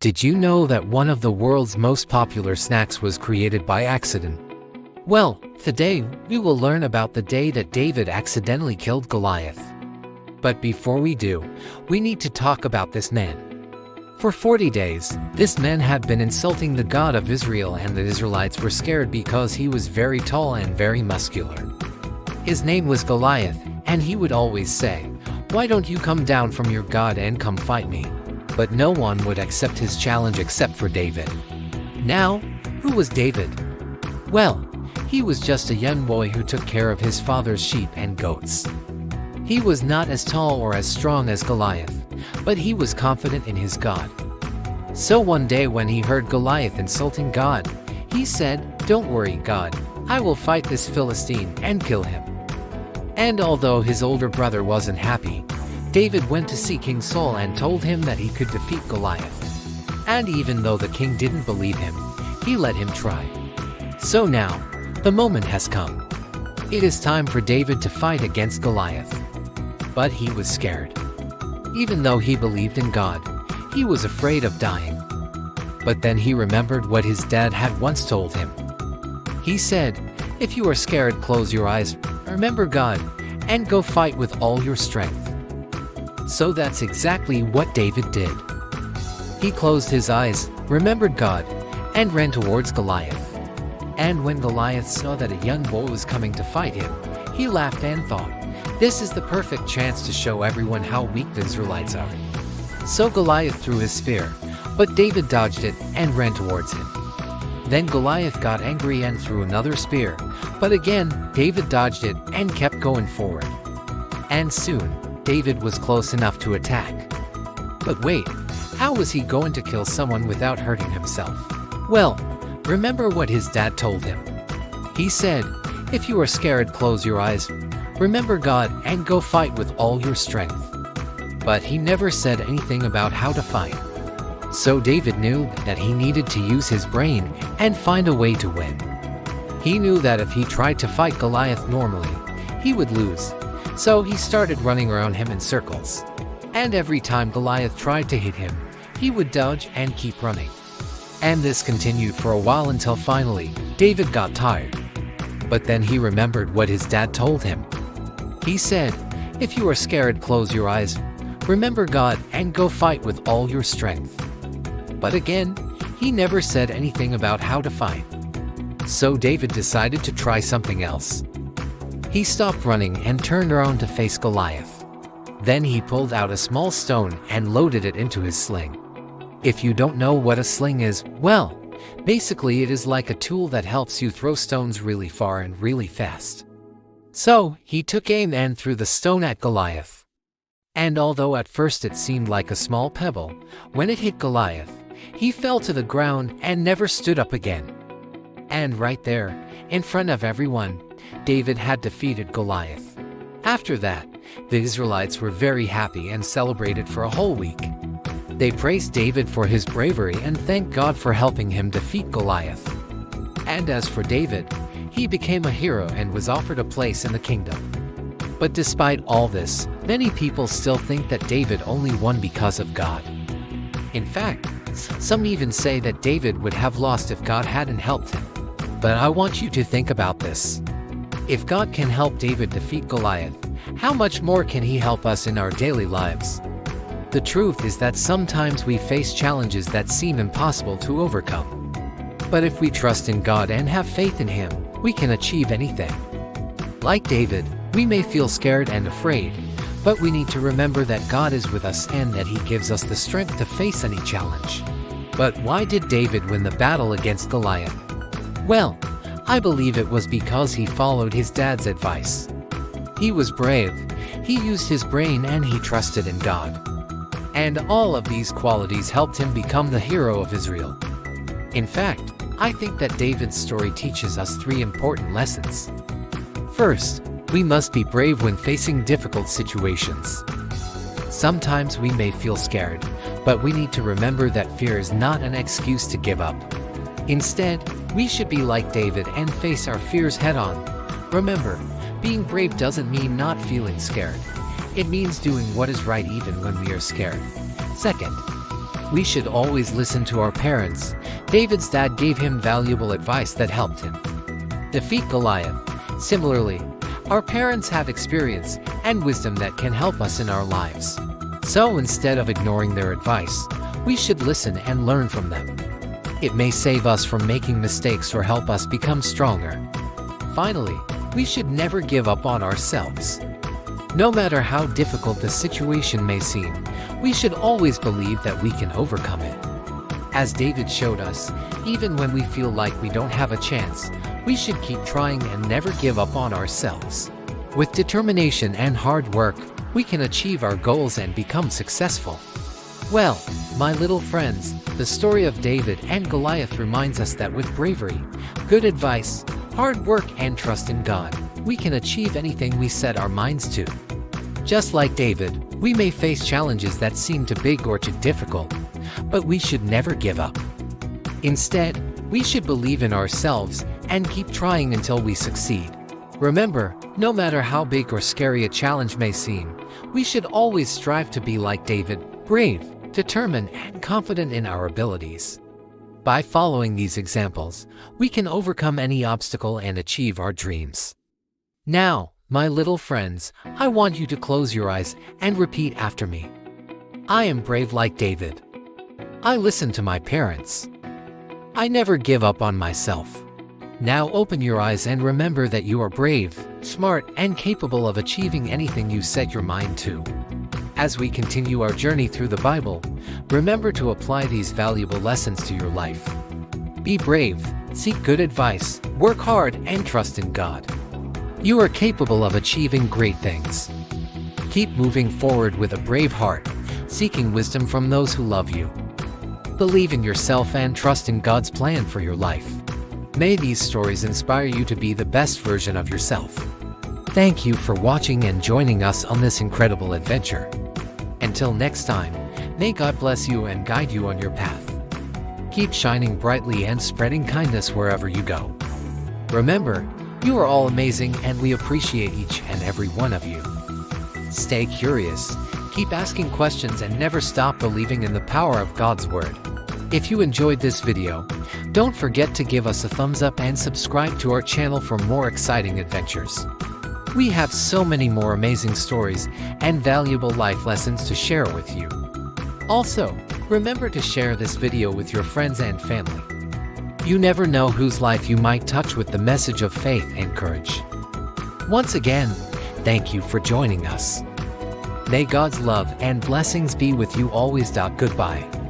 Did you know that one of the world's most popular snacks was created by accident? Well, today we will learn about the day that David accidentally killed Goliath. But before we do, we need to talk about this man. For 40 days, this man had been insulting the God of Israel, and the Israelites were scared because he was very tall and very muscular. His name was Goliath, and he would always say, "Why don't you come down from your God and come fight me?" But no one would accept his challenge except for David. Now, who was David? Well, he was just a young boy who took care of his father's sheep and goats. He was not as tall or as strong as Goliath, but he was confident in his God. So one day when he heard Goliath insulting God, he said, "Don't worry, God, I will fight this Philistine and kill him." And although his older brother wasn't happy, David went to see King Saul and told him that he could defeat Goliath. And even though the king didn't believe him, he let him try. So now, the moment has come. It is time for David to fight against Goliath. But he was scared. Even though he believed in God, he was afraid of dying. But then he remembered what his dad had once told him. He said, "If you are scared, close your eyes, remember God, and go fight with all your strength." So that's exactly what David did. He closed his eyes, remembered God, and ran towards Goliath. And when Goliath saw that a young boy was coming to fight him, he laughed and thought, "This is the perfect chance to show everyone how weak the Israelites are." So Goliath threw his spear, but David dodged it and ran towards him. Then Goliath got angry and threw another spear, but again, David dodged it and kept going forward. And soon, David was close enough to attack. But wait, how was he going to kill someone without hurting himself? Well, remember what his dad told him. He said, "If you are scared, close your eyes, remember God, and go fight with all your strength." But he never said anything about how to fight. So David knew that he needed to use his brain and find a way to win. He knew that if he tried to fight Goliath normally, he would lose. So he started running around him in circles. And every time Goliath tried to hit him, he would dodge and keep running. And this continued for a while until finally, David got tired. But then he remembered what his dad told him. He said, "If you are scared, close your eyes, remember God, and go fight with all your strength." But again, he never said anything about how to fight. So David decided to try something else. He stopped running and turned around to face Goliath. Then he pulled out a small stone and loaded it into his sling. If you don't know what a sling is, well, basically it is like a tool that helps you throw stones really far and really fast. So he took aim and threw the stone at Goliath. And although at first it seemed like a small pebble, when it hit Goliath, he fell to the ground and never stood up again. And right there, in front of everyone, David had defeated Goliath. After that, the Israelites were very happy and celebrated for a whole week. They praised David for his bravery and thanked God for helping him defeat Goliath. And as for David, he became a hero and was offered a place in the kingdom. But despite all this, many people still think that David only won because of God. In fact, some even say that David would have lost if God hadn't helped him. But I want you to think about this. If God can help David defeat Goliath, how much more can he help us in our daily lives? The truth is that sometimes we face challenges that seem impossible to overcome. But if we trust in God and have faith in Him, we can achieve anything. Like David, we may feel scared and afraid, but we need to remember that God is with us and that He gives us the strength to face any challenge. But why did David win the battle against Goliath? Well, I believe it was because he followed his dad's advice. He was brave, he used his brain, and he trusted in God. And all of these qualities helped him become the hero of Israel. In fact, I think that David's story teaches us 3 important lessons. First, we must be brave when facing difficult situations. Sometimes we may feel scared, but we need to remember that fear is not an excuse to give up. Instead, we should be like David and face our fears head-on. Remember, being brave doesn't mean not feeling scared. It means doing what is right even when we are scared. Second, We should always listen to our parents. David's dad gave him valuable advice that helped him defeat Goliath. Similarly, our parents have experience and wisdom that can help us in our lives. So instead of ignoring their advice, we should listen and learn from them. It may save us from making mistakes or help us become stronger. Finally, we should never give up on ourselves. No matter how difficult the situation may seem, we should always believe that we can overcome it. As David showed us, even when we feel like we don't have a chance, we should keep trying and never give up on ourselves. With determination and hard work, we can achieve our goals and become successful. Well, my little friends, the story of David and Goliath reminds us that with bravery, good advice, hard work, and trust in God, we can achieve anything we set our minds to. Just like David, we may face challenges that seem too big or too difficult, but we should never give up. Instead, we should believe in ourselves and keep trying until we succeed. Remember, no matter how big or scary a challenge may seem, we should always strive to be like David, brave, determined, and confident in our abilities. By following these examples, we can overcome any obstacle and achieve our dreams. Now, my little friends, I want you to close your eyes and repeat after me. I am brave like David. I listen to my parents. I never give up on myself. Now open your eyes and remember that you are brave, smart, and capable of achieving anything you set your mind to. As we continue our journey through the Bible, remember to apply these valuable lessons to your life. Be brave, seek good advice, work hard, and trust in God. You are capable of achieving great things. Keep moving forward with a brave heart, seeking wisdom from those who love you. Believe in yourself and trust in God's plan for your life. May these stories inspire you to be the best version of yourself. Thank you for watching and joining us on this incredible adventure. Until next time, may God bless you and guide you on your path. Keep shining brightly and spreading kindness wherever you go. Remember, you are all amazing and we appreciate each and every one of you. Stay curious, keep asking questions, and never stop believing in the power of God's Word. If you enjoyed this video, don't forget to give us a thumbs up and subscribe to our channel for more exciting adventures. We have so many more amazing stories and valuable life lessons to share with you. Also, remember to share this video with your friends and family. You never know whose life you might touch with the message of faith and courage. Once again, thank you for joining us. May God's love and blessings be with you always. Goodbye.